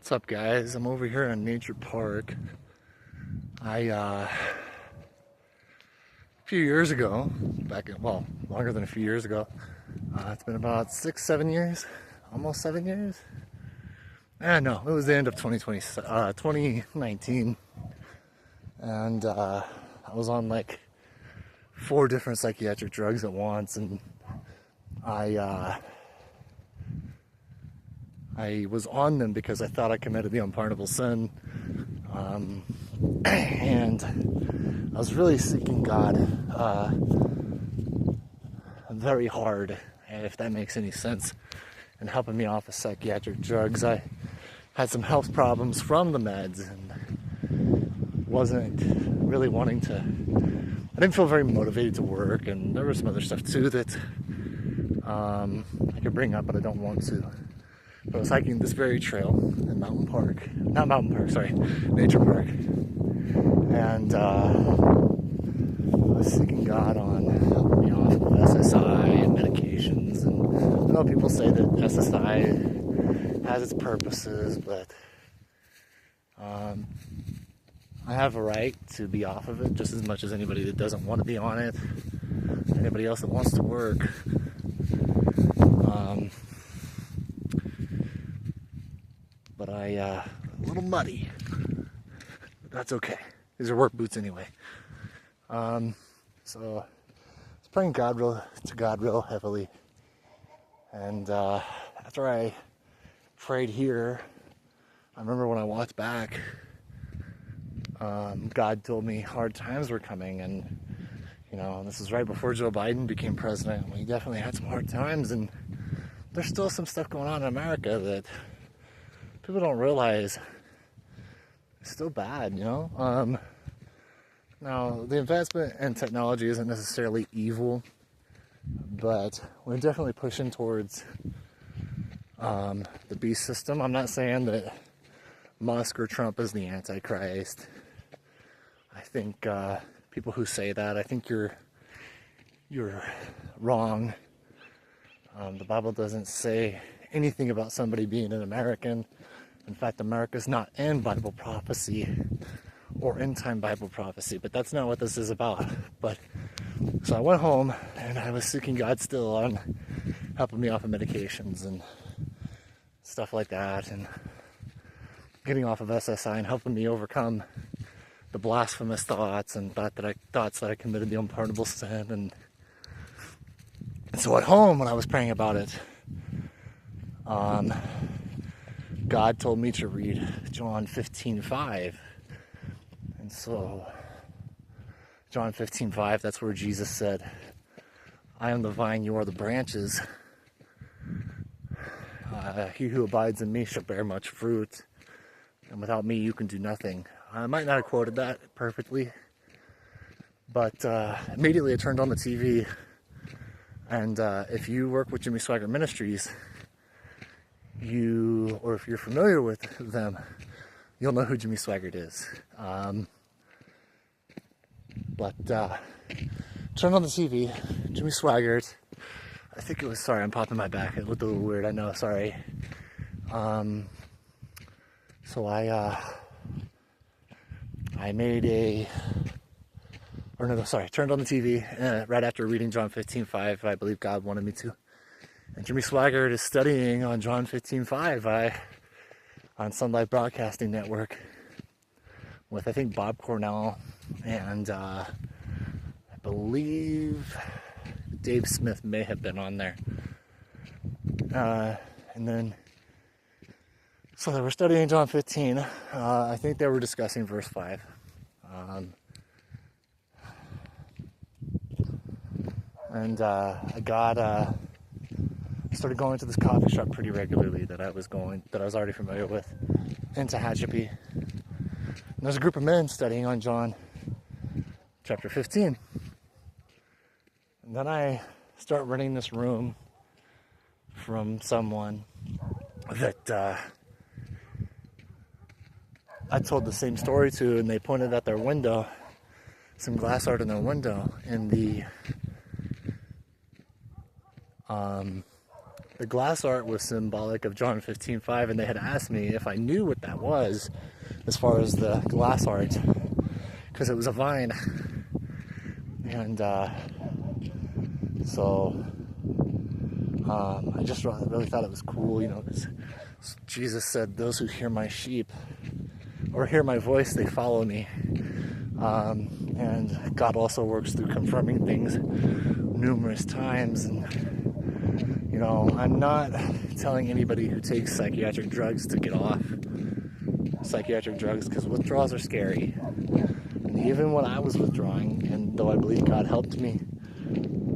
What's up, guys? I'm over here in Nature Park. A few years ago, longer than a few years ago, it's been about 6, 7 years, almost 7 years. No, it was the end of 2019, and I was on like 4 different psychiatric drugs at once, and I was on them because I thought I committed the unpardonable sin, and I was really seeking God very hard, if that makes any sense, and helping me off of psychiatric drugs. I had some health problems from the meds and wasn't really wanting to. I didn't feel very motivated to work, and there was some other stuff too that I could bring up, but I don't want to. But I was hiking this very trail in Nature Park, and I was seeking God on helping me off of SSI and medications. And I know people say that SSI has its purposes, but I have a right to be off of it just as much as anybody that doesn't want to be on it, anybody else that wants to work. But a little muddy. But that's okay. These are work boots anyway. So I was praying to God real heavily. And after I prayed here, I remember when I walked back, God told me hard times were coming, and this is right before Joe Biden became president. We definitely had some hard times, and there's still some stuff going on in America that people don't realize it's still bad, Now, the advancement in technology isn't necessarily evil, but we're definitely pushing towards the beast system. I'm not saying that Musk or Trump is the Antichrist. I think people who say that, I think you're wrong. The Bible doesn't say anything about somebody being an American. In fact, America's not in Bible prophecy or end-time Bible prophecy, but that's not what this is about. So I went home and I was seeking God still on helping me off of medications and stuff like that, and getting off of SSI and helping me overcome the blasphemous thoughts and thoughts that I committed the unpardonable sin. And so at home, when I was praying about it, God told me to read John 15:5. And so, John 15:5, that's where Jesus said, "I am the vine, you are the branches. He who abides in me shall bear much fruit, and without me you can do nothing." I might not have quoted that perfectly, but immediately I turned on the TV, and if you work with Jimmy Swaggart Ministries, or if you're familiar with them, you'll know who Jimmy Swaggart is. Turned on the TV, Jimmy Swaggart. I think it was, sorry, I'm popping my back. It looked a little weird, I know, sorry. So turned on the TV right after reading John 15:5. I believe God wanted me to. And Jimmy Swaggart is studying on John 15:5 on Sun Life Broadcasting Network with, I think, Bob Cornell, and I believe Dave Smith may have been on there. And then, so they were studying John 15. I think they were discussing verse 5. And I started going to this coffee shop pretty regularly that I was already familiar with, in Tehachapi. And there's a group of men studying on John chapter 15. And then I start renting this room from someone that I told the same story to, and they pointed at their window, some glass art in their window, and the glass art was symbolic of John 15:5, and they had asked me if I knew what that was as far as the glass art, because it was a vine. And so I just really thought it was cool, you know, because Jesus said, those who hear my sheep or hear my voice, they follow me. And God also works through confirming things numerous times. And, you know, I'm not telling anybody who takes psychiatric drugs to get off psychiatric drugs, because withdrawals are scary. And even when I was withdrawing, and though I believe God helped me,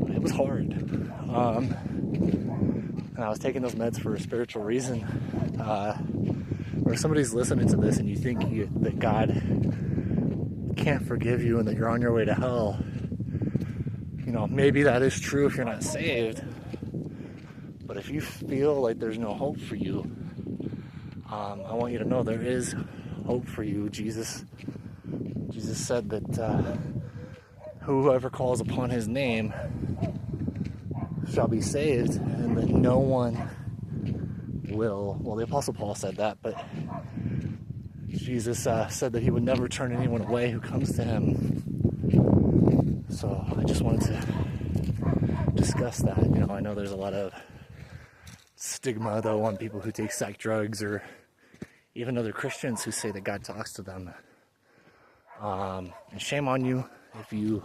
it was hard. And I was taking those meds for a spiritual reason. Or if somebody's listening to this and you think that God can't forgive you and that you're on your way to hell, you know, maybe that is true if you're not saved. But if you feel like there's no hope for you, I want you to know there is hope for you. Jesus said that whoever calls upon his name shall be saved, and that no one will, well, the Apostle Paul said that, but Jesus said that he would never turn anyone away who comes to him. So I just wanted to discuss that. You know, I know there's a lot of stigma, though, on people who take psych drugs, or even other Christians who say that God talks to them. And shame on you if you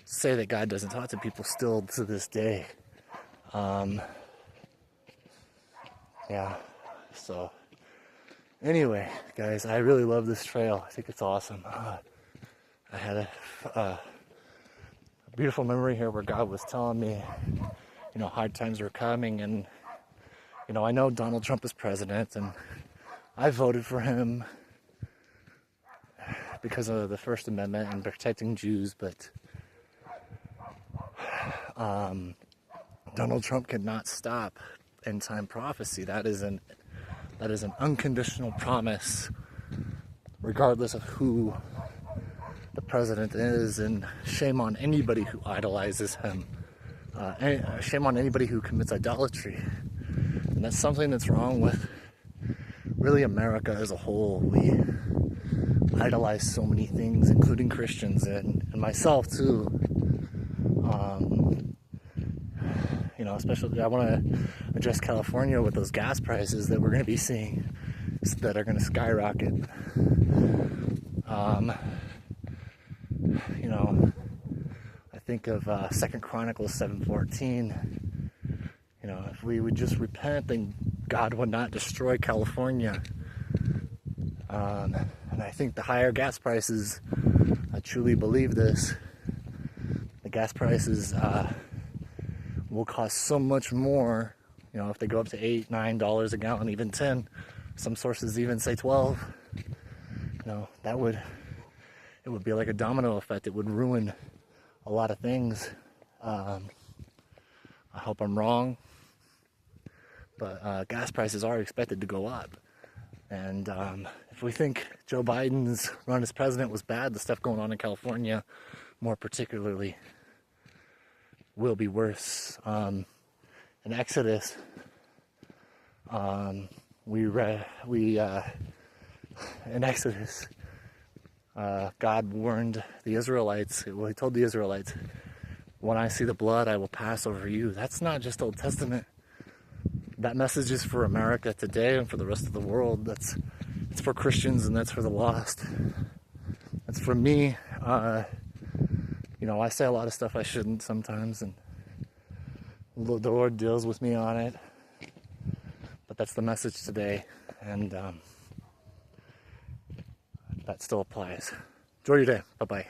say that God doesn't talk to people still to this day. Yeah, so anyway, guys, I really love this trail. I think it's awesome. I had a beautiful memory here where God was telling me, you know, hard times were coming. And, you know, I know Donald Trump is president, and I voted for him because of the First Amendment and protecting Jews, but Donald Trump cannot stop end time prophecy. That is an unconditional promise, regardless of who the president is, and shame on anybody who idolizes him. Shame on anybody who commits idolatry. And that's something that's wrong with really America as a whole. We idolize so many things, including Christians, and myself too. You know, especially I want to address California with those gas prices that we're going to be seeing that are going to skyrocket. You know, I think of 2 Chronicles 7:14. You know, if we would just repent, then God would not destroy California. And I think the higher gas prices, I truly believe this, the gas prices will cost so much more. You know, if they go up to $8, $9 a gallon, even 10, some sources even say 12. You know, it would be like a domino effect. It would ruin a lot of things. I hope I'm wrong, but gas prices are expected to go up. And if we think Joe Biden's run as president was bad, the stuff going on in California, more particularly, will be worse. In Exodus, in Exodus, God warned the Israelites. Well, he told the Israelites, "When I see the blood, I will pass over you." That's not just Old Testament. That message is for America today and for the rest of the world. It's for Christians, and that's for the lost. That's for me. You know, I say a lot of stuff I shouldn't sometimes, and the Lord deals with me on it. But that's the message today, and that still applies. Enjoy your day. Bye-bye.